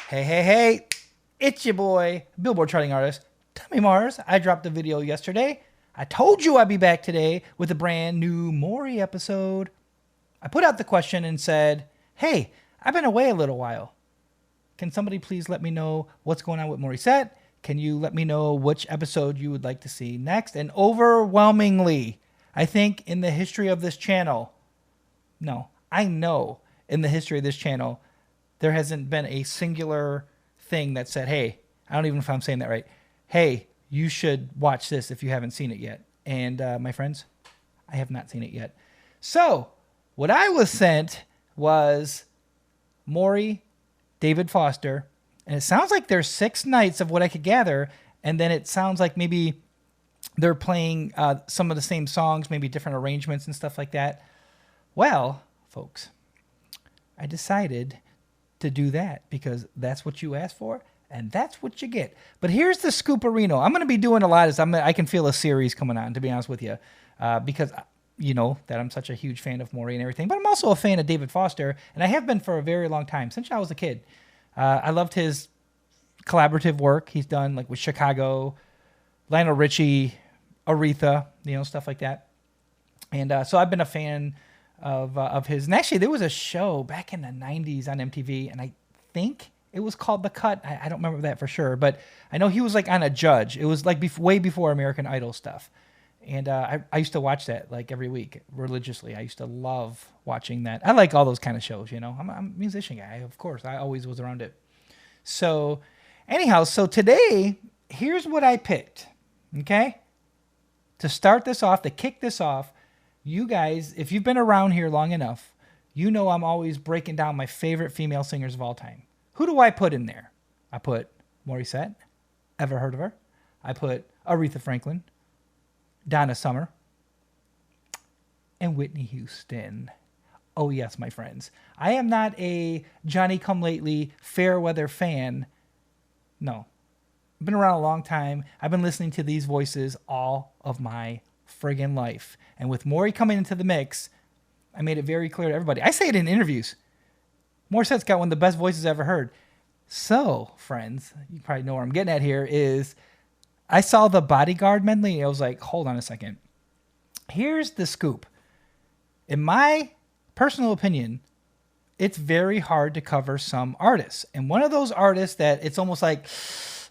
Hey, hey, hey, it's your boy, Billboard charting artist, Tommy Marz. I dropped a video yesterday. I told you I'd be back today with a brand new MORI episode. I put out the question and said, hey, I've been away a little while. Can somebody please let me know what's going on with Morissette? Can you let me know which episode you would like to see next? And overwhelmingly, I think in the history of this channel, I know in the history of this channel, there hasn't been a singular thing that said, hey, I don't even know if I'm saying that right. Hey, you should watch this if you haven't seen it yet. And my friends, I have not seen it yet. So what I was sent was MORI, David Foster, and it sounds like there's 6 nights of what I could gather. And then it sounds like maybe they're playing some of the same songs, maybe different arrangements and stuff like that. Well, folks, I decided to do that because that's what you asked for and that's what you get. But here's the scooperino. I'm going to be doing a lot of this. I can feel a series coming on, to be honest with you, because you know that I'm such a huge fan of MORI and everything, but I'm also a fan of David Foster, and I have been for a very long time, since I was a kid. I loved his collaborative work he's done, like with Chicago, Lionel Richie, Aretha, stuff like that. And so I've been a fan of his. And actually, there was a show back in the 90s on MTV, and I think it was called The Cut. I don't remember that for sure, but I know he was like on a judge. It was like way before American Idol stuff. And I used to watch that like every week religiously. I used to love watching that. I like all those kind of shows, I'm a musician guy, of course. I always was around it. So anyhow, so today, here's what I picked, okay? To start this off, to kick this off, you guys, if you've been around here long enough, you know I'm always breaking down my favorite female singers of all time. Who do I put in there? I put Morissette. Ever heard of her? I put Aretha Franklin, Donna Summer, and Whitney Houston. Oh, yes, my friends. I am not a Johnny-come-lately fair weather fan. No. I've been around a long time. I've been listening to these voices all of my friggin' life. And with MORI coming into the mix, I made it very clear to everybody. I say it in interviews. Morissette's got one of the best voices I've ever heard. So, friends, you probably know where I'm getting at here is I saw the Bodyguard Medley, and I was like, hold on a second. Here's the scoop. In my personal opinion, it's very hard to cover some artists. And one of those artists that it's almost like,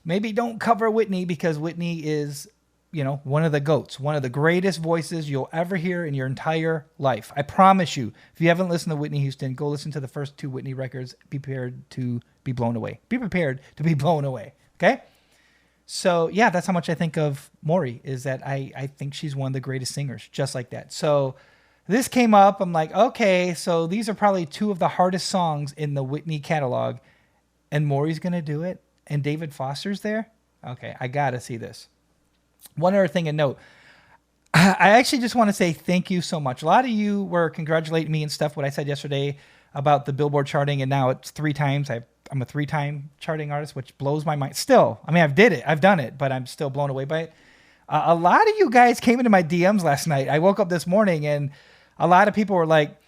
maybe don't cover Whitney because Whitney is, one of the GOATs, one of the greatest voices you'll ever hear in your entire life. I promise you, if you haven't listened to Whitney Houston, go listen to the first 2 Whitney records. Be prepared to be blown away. Be prepared to be blown away. Okay? So, yeah, that's how much I think of MORI, is that I think she's one of the greatest singers, just like that. So this came up. I'm like, okay, so these are probably 2 of the hardest songs in the Whitney catalog, and MORI's going to do it, and David Foster's there? Okay, I got to see this. One other thing to note, I actually just want to say thank you so much. A lot of you were congratulating me and stuff, what I said yesterday about the Billboard charting, and now it's 3 times. I'm a 3-time charting artist, which blows my mind. Still, I've done it, but I'm still blown away by it. A lot of you guys came into my DMs last night. I woke up this morning, and a lot of people were like,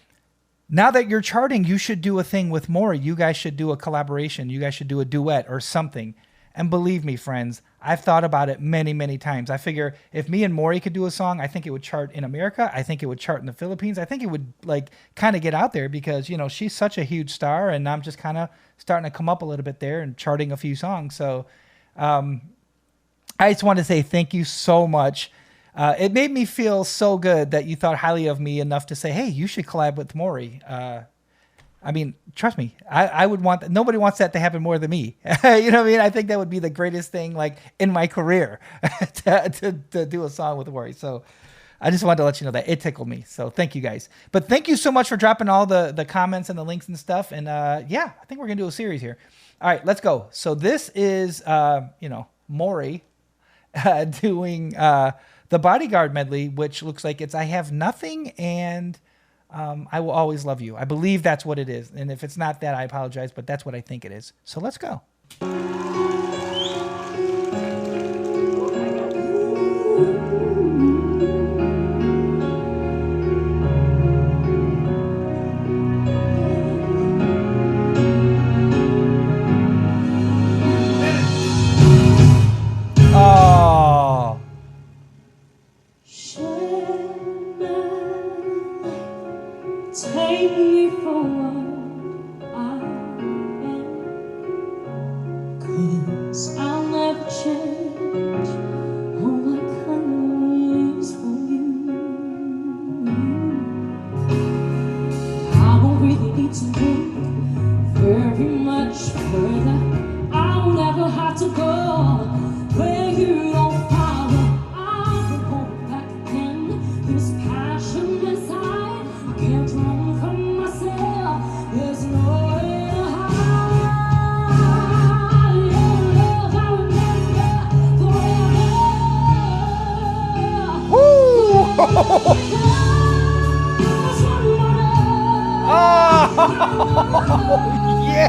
now that you're charting, you should do a thing with MORI. You guys should do a collaboration. You guys should do a duet or something. And believe me, friends, I've thought about it many, many times. I figure if me and MORI could do a song, I think it would chart in America. I think it would chart in the Philippines. I think it would kind of get out there because, she's such a huge star, and I'm just kind of starting to come up a little bit there and charting a few songs. So I just want to say thank you so much. It made me feel so good that you thought highly of me enough to say, hey, you should collab with MORI. Trust me, I would want that. Nobody wants that to happen more than me. You know what I mean? I think that would be the greatest thing in my career to do a song with MORI. So I just wanted to let you know that it tickled me. So thank you guys. But thank you so much for dropping all the comments and the links and stuff. And yeah, I think we're going to do a series here. All right, let's go. So this is, MORI doing the Bodyguard Medley, which looks like it's I Have Nothing and I Will Always Love You. I believe that's what it is. And if it's not that, I apologize, but that's what I think it is. So let's go. I'll never change. All my kindness for you. I don't really need to look very much further. I will never have to go where you don't follow. I'll be going back again. This passion inside, I can't run from myself. There's no way to hide. Your love, I remember forever. Woo! Oh, yeah.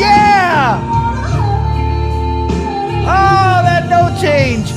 Yeah! Oh, that no change.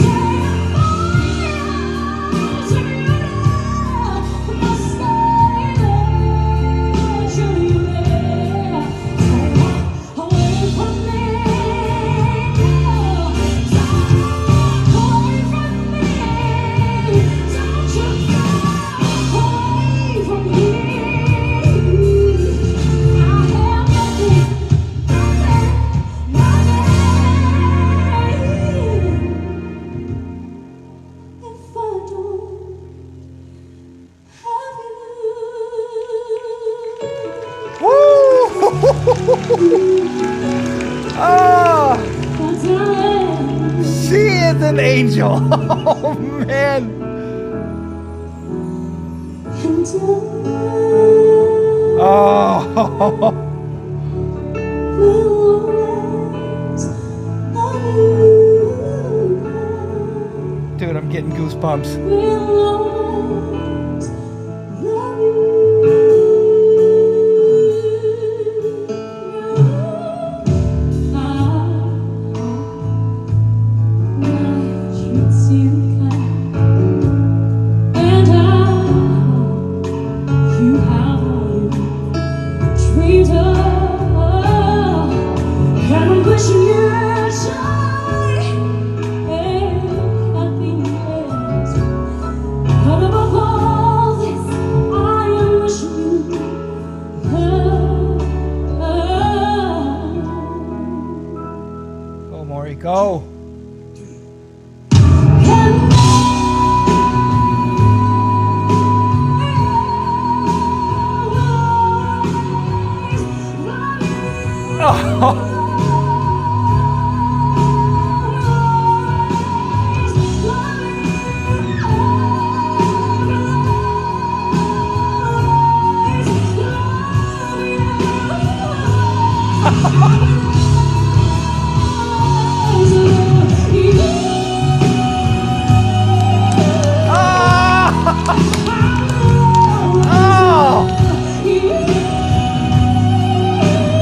Oh, she is an angel. Oh, man. Oh. Dude, I'm getting goosebumps. Mori, go. Oh.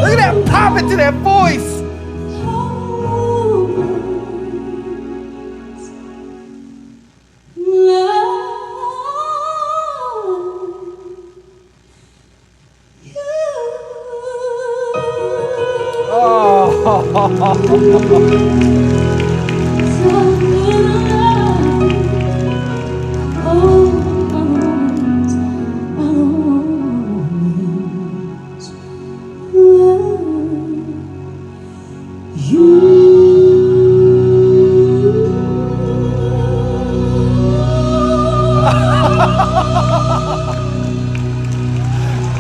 Look at that pop into that voice.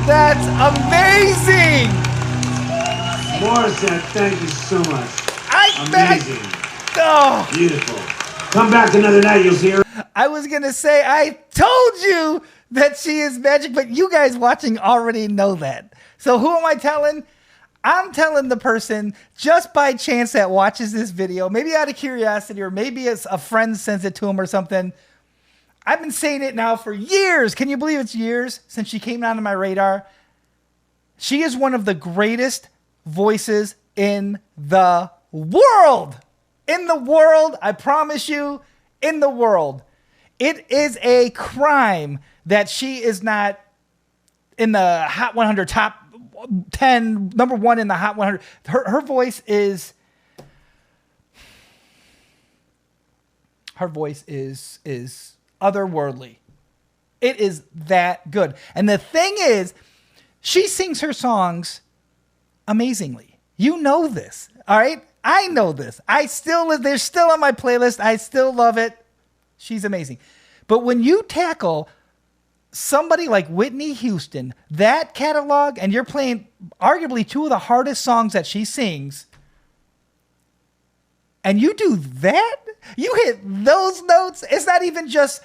That's amazing! Morissette, thank you so much. Amazing. Oh. Beautiful. Come back another night, you'll see her. I was going to say, I told you that she is magic, but you guys watching already know that. So who am I telling? I'm telling the person just by chance that watches this video, maybe out of curiosity, or maybe it's a friend sends it to him or something. I've been saying it now for years. Can you believe it's years since she came onto my radar? She is one of the greatest voices in the world. In the world, I promise you, in the world. It is a crime that she is not in the Hot 100 top 10, number one in the Hot 100. Her voice is otherworldly. It is that good. And the thing is, she sings her songs amazingly. You know this, all right? I know this. They're still on my playlist. I still love it. She's amazing. But when you tackle somebody like Whitney Houston, that catalog, and you're playing arguably two of the hardest songs that she sings, and you do that, you hit those notes. It's not even just,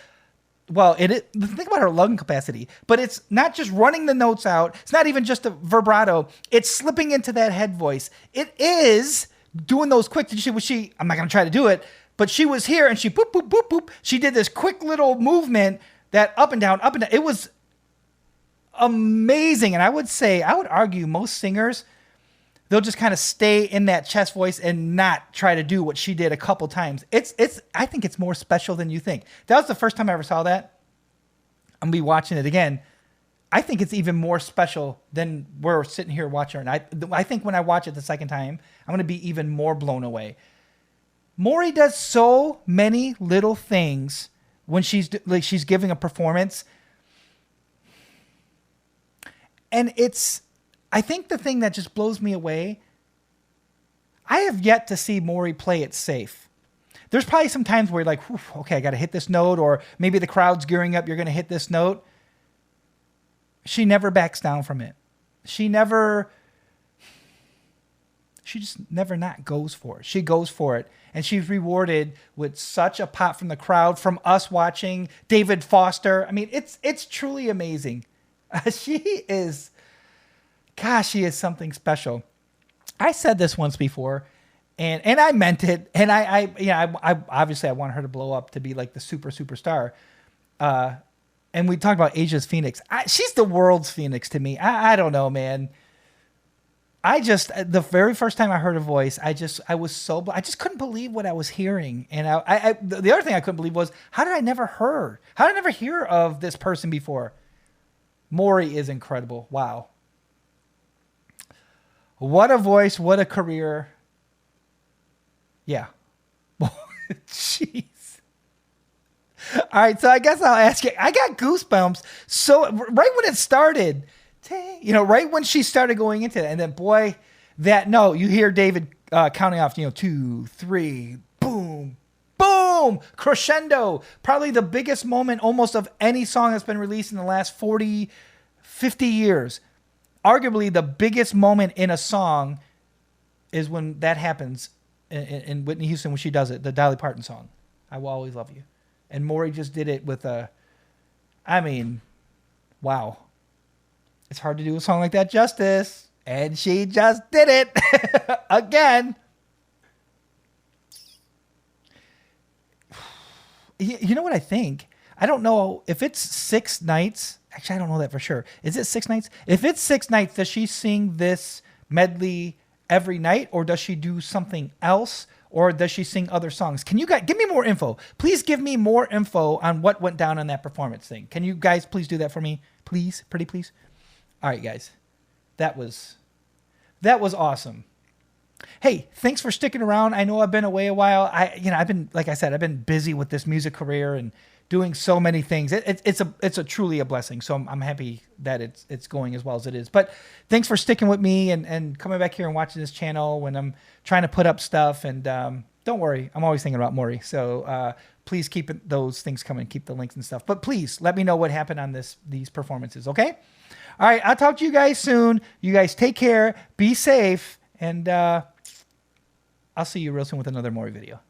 think about her lung capacity, but it's not just running the notes out. It's not even just a vibrato. It's slipping into that head voice. It is doing those quick. I'm not going to try to do it, but she was here and she boop, boop, boop, boop. She did this quick little movement that up and down, up and down. It was amazing. And I would argue most singers, they'll just kind of stay in that chest voice and not try to do what she did a couple times. I think it's more special than you think. That was the first time I ever saw that. I'm going to be watching it again. I think it's even more special than we're sitting here watching it. And I think when I watch it the second time, I'm going to be even more blown away. MORI does so many little things when she's giving a performance. And I think the thing that just blows me away, I have yet to see MORI play it safe. There's probably some times where you're like, okay, I got to hit this note, or maybe the crowd's gearing up, you're going to hit this note. She never backs down from it. She just never not goes for it. She goes for it. And she's rewarded with such a pop from the crowd, from us watching, David Foster. I mean, it's truly amazing. She is something special. I said this once before, and I meant it. And I obviously I want her to blow up to be like the superstar. And we talked about Asia's Phoenix. She's the world's Phoenix to me. I don't know, man. The very first time I heard her voice, I just couldn't believe what I was hearing. And the other thing I couldn't believe was, how did I never hear of this person before? MORI is incredible. Wow. What a voice, what a career. Yeah. Jeez. All right, so I guess I'll ask you. I got goosebumps. So right when it started, right when she started going into it, and then boy, that note, you hear David counting off, 2, 3, boom, boom, crescendo. Probably the biggest moment almost of any song that's been released in the last 40, 50 years. Arguably the biggest moment in a song is when that happens in Whitney Houston, when she does it, the Dolly Parton song, I Will Always Love You. And MORI just did it with wow. It's hard to do a song like that justice. And she just did it again. You know what I think? I don't know if it's 6 nights. Actually, I don't know that for sure. Is it 6 nights? If it's 6 nights, does she sing this medley every night, or does she do something else? Or does she sing other songs? Can you guys give me more info? Please give me more info on what went down on that performance thing. Can you guys please do that for me? Please, pretty please. All right, guys. That was awesome. Hey, thanks for sticking around. I know I've been away a while. I've been busy with this music career and doing so many things. It's a truly a blessing. So I'm happy that it's going as well as it is. But thanks for sticking with me and coming back here and watching this channel when I'm trying to put up stuff. And don't worry, I'm always thinking about MORI. So please keep those things coming. Keep the links and stuff. But please let me know what happened on these performances. Okay. All right. I'll talk to you guys soon. You guys take care. Be safe. And I'll see you real soon with another MORI video.